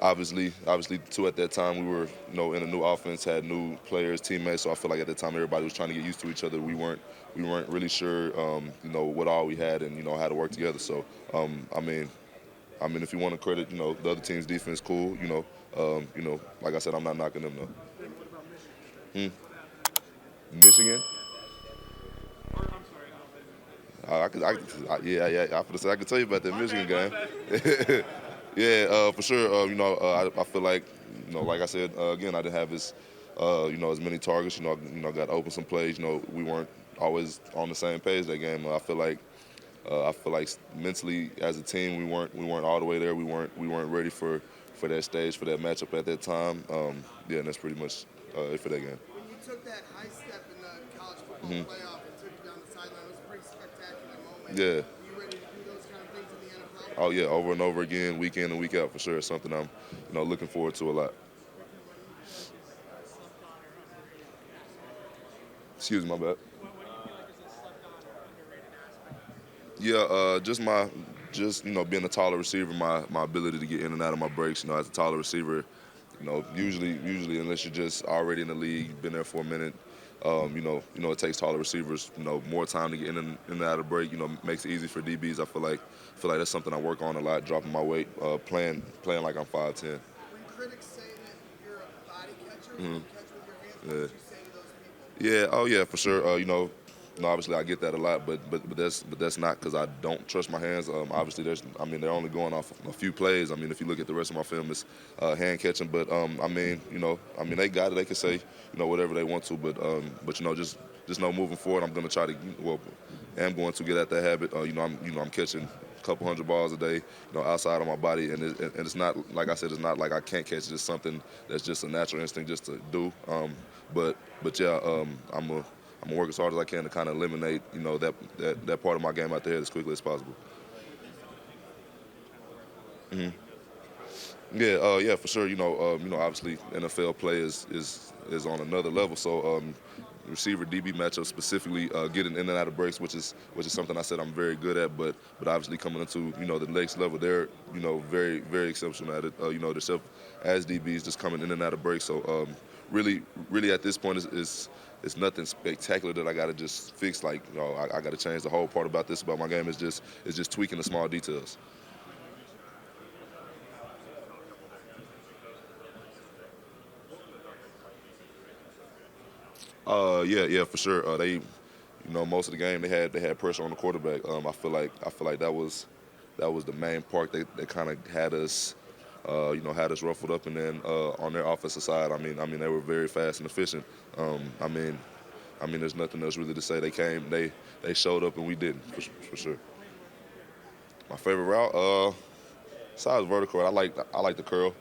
obviously, too, at that time we were, in a new offense, had new players, teammates. So I feel like at the time everybody was trying to get used to each other. We weren't really sure, what all we had and how to work together. So, if you want to credit, the other team's defense, cool. Like I said, I'm not knocking them though. Hmm. Michigan. Yeah. I could tell you about that Michigan game. Yeah, for sure. I feel like, like I said again, I didn't have as many targets. Got to open some plays. We weren't always on the same page that game. I feel like mentally as a team, we weren't all the way there. We weren't ready for that stage, for that matchup at that time. Yeah, and that's pretty much it for that game. When you took that high step in the college football Hmm. playoff and took it down the sideline, it was a pretty spectacular moment. Yeah. Are you ready to do those kind of things in the NFL? Oh yeah, over and over again, week in and week out for sure. It's something I'm, looking forward to a lot. Excuse me, my bad. Yeah, being a taller receiver, my ability to get in and out of my breaks. As a taller receiver, usually unless you're just already in the league, been there for a minute, it takes taller receivers, more time to get in and out of break. Makes it easy for DBs. I feel like that's something I work on a lot, dropping my weight, playing like I'm 5'10". When critics say that you're a body catcher, Hmm. you catch with your hands, what Yeah. would you say to those people? Yeah. Oh yeah, for sure. Obviously I get that a lot, but that's not because I don't trust my hands. Obviously they're only going off a few plays. If you look at the rest of my film, it's hand catching. But they got it. They can say whatever they want to, but just know moving forward, I'm gonna try to am going to get at that habit. I'm catching a couple hundred balls a day, outside of my body, and it's not like I said, it's not like I can't catch. It's just something that's just a natural instinct just to do. But yeah, I'm gonna work as hard as I can to kind of eliminate, that part of my game out there as quickly as possible. Hmm. Yeah, for sure. Obviously NFL play is on another level. So receiver DB matchup specifically, getting in and out of breaks, which is something I said I'm very good at. But obviously coming into the next level, they're very very exceptional at it. Themselves as DBs just coming in and out of breaks. So really at this point is it's nothing spectacular that I got to just fix. Like I got to change the whole part about my game. Is just tweaking the small details. Yeah, for sure. Most of the game they had pressure on the quarterback. I feel like that was the main part that kind of had us ruffled up, and then on their offensive side, they were very fast and efficient. Um, I mean, there's nothing else really to say. They showed up, and we didn't for sure. My favorite route, besides vertical, I like the curl.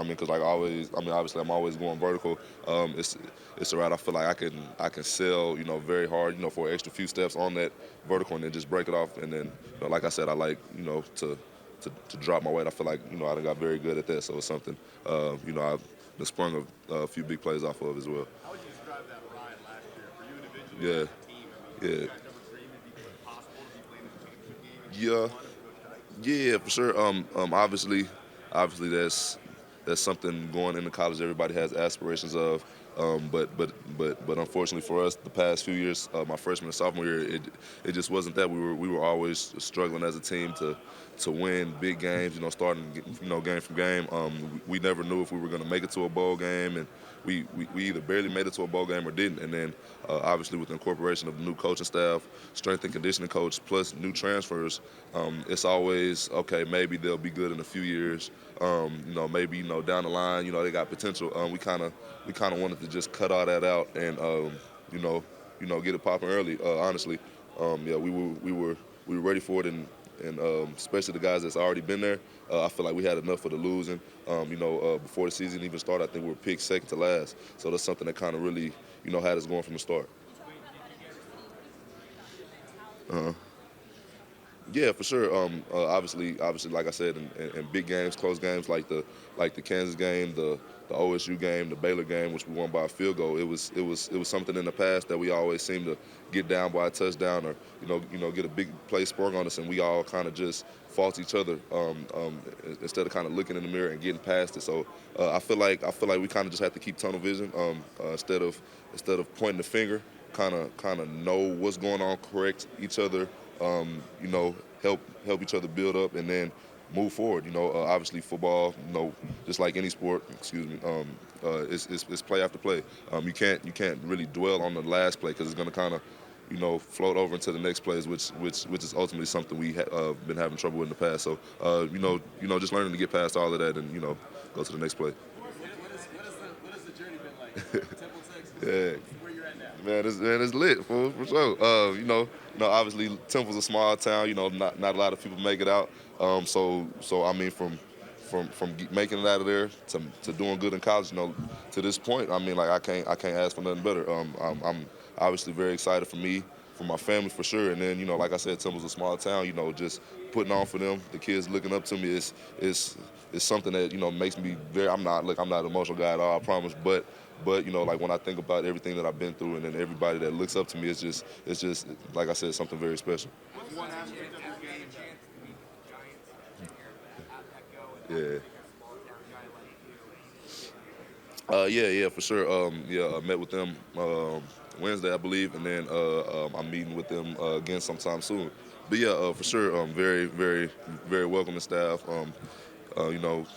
Because like always, obviously I'm always going vertical. It's a route I feel like I can sell, very hard, for an extra few steps on that vertical, and then just break it off. And then, like I said, I like, to drop my weight. I feel like, I done got very good at that. So it's something, I've done sprung a few big plays off of as well. How would you describe that ride last year for you individually and Yeah, as a team? Did you yeah, guys ever dream it'd be possible to be playing in the championship game in year yeah. one of Coach Dyke? Yeah, for sure. Obviously, that's something going into college. Everybody has aspirations of, but unfortunately for us, the past few years, my freshman and sophomore year, it just wasn't that. We were always struggling as a team to win big games. Starting game from game. We never knew if we were going to make it to a bowl game, and we either barely made it to a bowl game or didn't. And then obviously with the incorporation of the new coaching staff, strength and conditioning coach, plus new transfers, it's always okay. Maybe they'll be good in a few years. Maybe down the line, they got potential. We kind of wanted to just cut all that out and you know get it popping early. Honestly, yeah, we were ready for it, and especially the guys that's already been there. I feel like we had enough for the losing. Before the season even started, I think we were picked second to last. So that's something that kind of really had us going from the start. Uh-huh. Yeah, for sure. Obviously, like I said, in big games, close games like the Kansas game, the OSU game, the Baylor game, which we won by a field goal. It was something in the past that we always seem to get down by a touchdown or get a big play sprung on us, and we all kind of just fault each other instead of kind of looking in the mirror and getting past it. So I feel like we kind of just have to keep tunnel vision instead of pointing the finger. Kind of know what's going on, correct each other, help each other build up, and then move forward. Obviously football, just like any sport, excuse me, it's play after play. You can't really dwell on the last play because it's going to kind of float over into the next plays, which is ultimately something we been having trouble with in the past. So just learning to get past all of that and go to the next play. What has the journey been like? Temple, Texas. Yeah. Where you're at now? Man, it's lit for sure. Obviously Temple's a small town. Not a lot of people make it out. So I mean, from making it out of there to doing good in college, to this point, I mean, like I can't ask for nothing better. I'm obviously very excited for me, for my family for sure, and then like I said, Temple's a small town. Just putting on for them, the kids looking up to me is something that makes me very. I'm not an emotional guy at all, I promise, but like when I think about everything that I've been through and then everybody that looks up to me, it's just like I said, something very special. What's one aspect of your game that Yeah. Yeah, for sure. Yeah, I met with them Wednesday, I believe, and then I'm meeting with them again sometime soon. But yeah, for sure, very, very, very welcoming staff.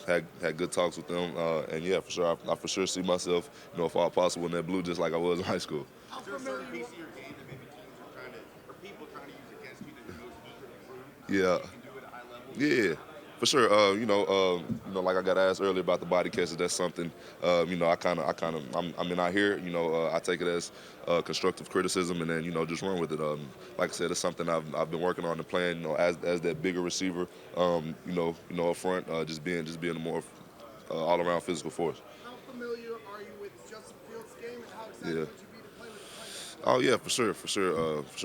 Had good talks with them, and yeah, for sure, I for sure see myself, if all possible, in that blue, just like I was in high school. is there a certain piece of your game that maybe teams are trying to, or people are trying to use against you that you know you can improve? Yeah, You can do it at a high level. yeah, for sure. Like I got asked earlier about the body catches. That's something, I mean, I hear, I take it as constructive criticism, and then just run with it. Like I said, it's something I've been working on and playing, as that bigger receiver, up front, just being a more all around physical force. How familiar are you with Justin Fields' game, and how excited Yeah. would you be to play with him? Oh yeah, for sure.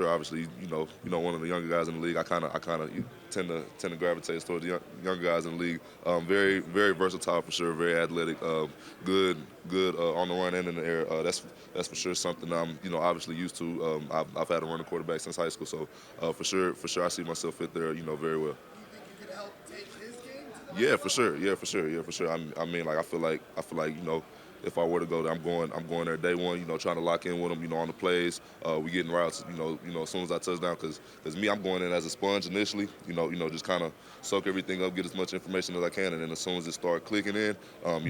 Obviously, one of the younger guys in the league. I kind of tend to gravitate towards the younger guys in the league. Very, very versatile for sure. Very athletic. Good on the run and in the air. That's for sure something I'm obviously used to. I've had a running quarterback since high school, so for sure I see myself fit there. Very well. Do you think you could help take his game to the Yeah, next for level? sure. Yeah, for sure. Yeah, for sure. I mean, like I feel like if I were to go there, I'm going there day one. Trying to lock in with them. On the plays. We getting routes. As soon as I touch down, because me, I'm going in as a sponge initially. Just kind of soak everything up, get as much information as I can, and then as soon as it start clicking in, I'm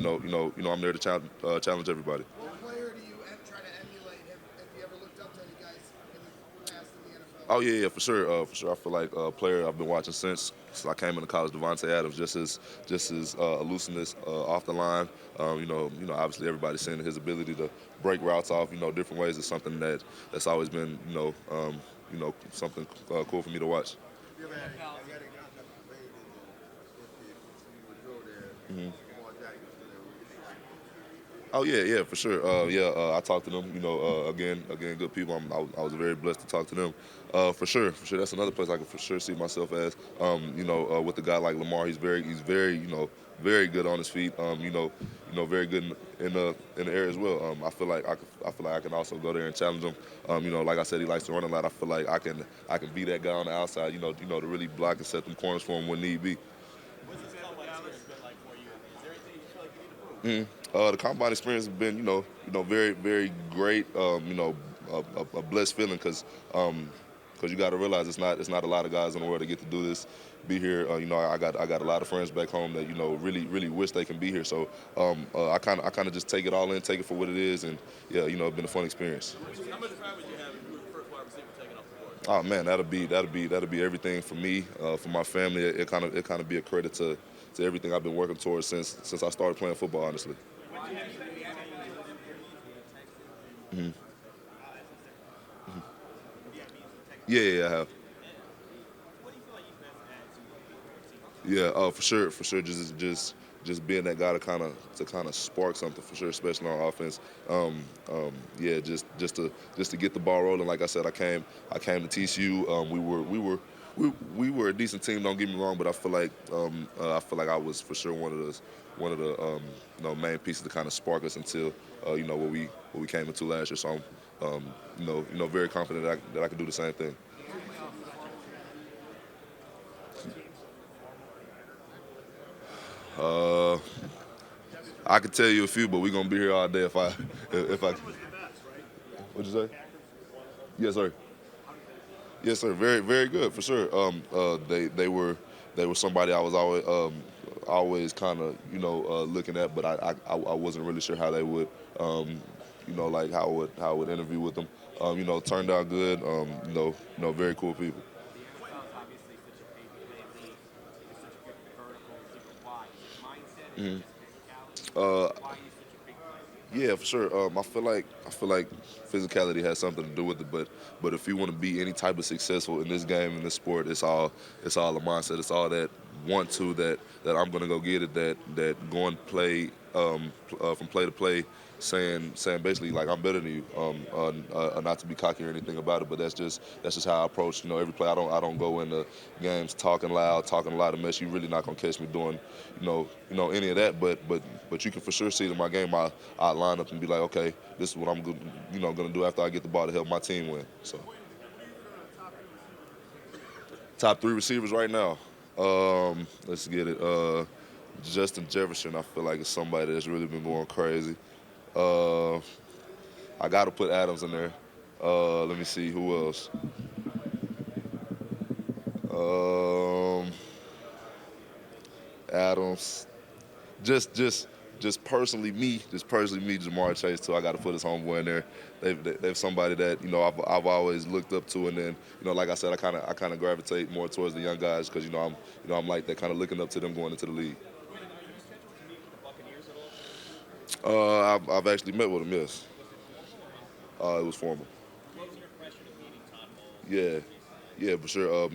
there to challenge everybody. What player do you try to emulate? Have you ever looked up to any guys in the past in the NFL? Oh yeah, for sure. For sure, I feel like a player I've been watching since I came into college, Devontae Adams, just his elusiveness off the line. Obviously everybody's seeing his ability to break routes off, different ways is something that's always been, something cool for me to watch. You ever had a guy that played in if you would go there, Mhm. Lamar Jackson, Oh yeah, for sure. Yeah, I talked to them. Again, good people. I was very blessed to talk to them. For sure. That's another place I could for sure see myself as. With a guy like Lamar, he's very, very good on his feet. Very good in the air as well. I feel like I can also go there and challenge him. Like I said, he likes to run a lot. I feel like I can be that guy on the outside. To really block and set them corners for him when need be. what's this combine experience been like for you? Is there anything you feel like you need to prove? The combine experience has been, very, very great. A blessed feeling because you got to realize it's not a lot of guys in the world that get to do this, be here. I got a lot of friends back home that really, really wish they can be here. So I kind of just take it all in, take it for what it is, and yeah, it's been a fun experience. How much pride would you have if you were the first wide receiver taken off the board? Oh man, that'll be everything for me, for my family. It kind of be a credit to everything I've been working towards since I started playing football. Honestly. Mhm. Yeah, I have. Yeah, for sure. Just being that guy to kind of spark something for sure, especially on offense. Yeah, just to get the ball rolling. Like I said, I came to TCU. We were we were a decent team. Don't get me wrong, but I feel like I was for sure one of the main pieces to kind of spark us until what we came into last year. So I'm very confident that I could do the same thing. Uh, I could tell you a few, but we're gonna be here all day if I. What'd you say? Yes, sir. Yes, sir. Very, very good for sure. They were somebody I was always kind of looking at, but I wasn't really sure how they would like how I would interview with them. Turned out good. Very cool people. The NFL is obviously such a big play league. It's such a good vertical receiver. Why? Is it mindset? Is it just physicality? Why are you such a big play? Yeah, for sure. I feel like physicality has something to do with it, but if you want to be any type of successful in this game in this sport, it's all a mindset. It's all that want to that I'm gonna go get it. That going play from play to play, saying basically like I'm better than you. Not to be cocky or anything about it, but that's just how I approach every play. I don't go into games talking loud, talking a lot of mess. You really not gonna catch me doing any of that. But you can for sure see it in my game. I line up and be like, okay, this is what I'm gonna do after I get the ball to help my team win. So top three receivers right now. Let's get it. Justin Jefferson, I feel like is somebody that's really been going crazy. Uh, I got to put Adams in there. Let me see who else. Um, Adams. Just personally me, Jamar Chase too. I got to put his homeboy in there. They've somebody that I've always looked up to, and then like I said, I kind of gravitate more towards the young guys because I'm like that, kind of looking up to them going into the league. Quentin, are you scheduled to meet with the Buccaneers at all? I've actually met with them. Yes, Was it formal or not? it was formal. What was your impression of meeting Todd Bowles? Yeah, yeah, for sure.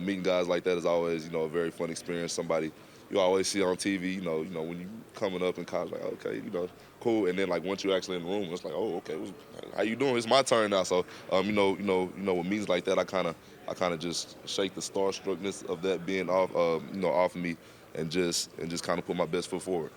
Meeting guys like that is always, a very fun experience. Somebody you always see on TV. When you coming up in college, like okay, cool. And then like once you're actually in the room, it's like, oh, okay, how you doing? It's my turn now. So, with meetings like that, I kind of just shake the starstruckness of that being off of me, and just kind of put my best foot forward.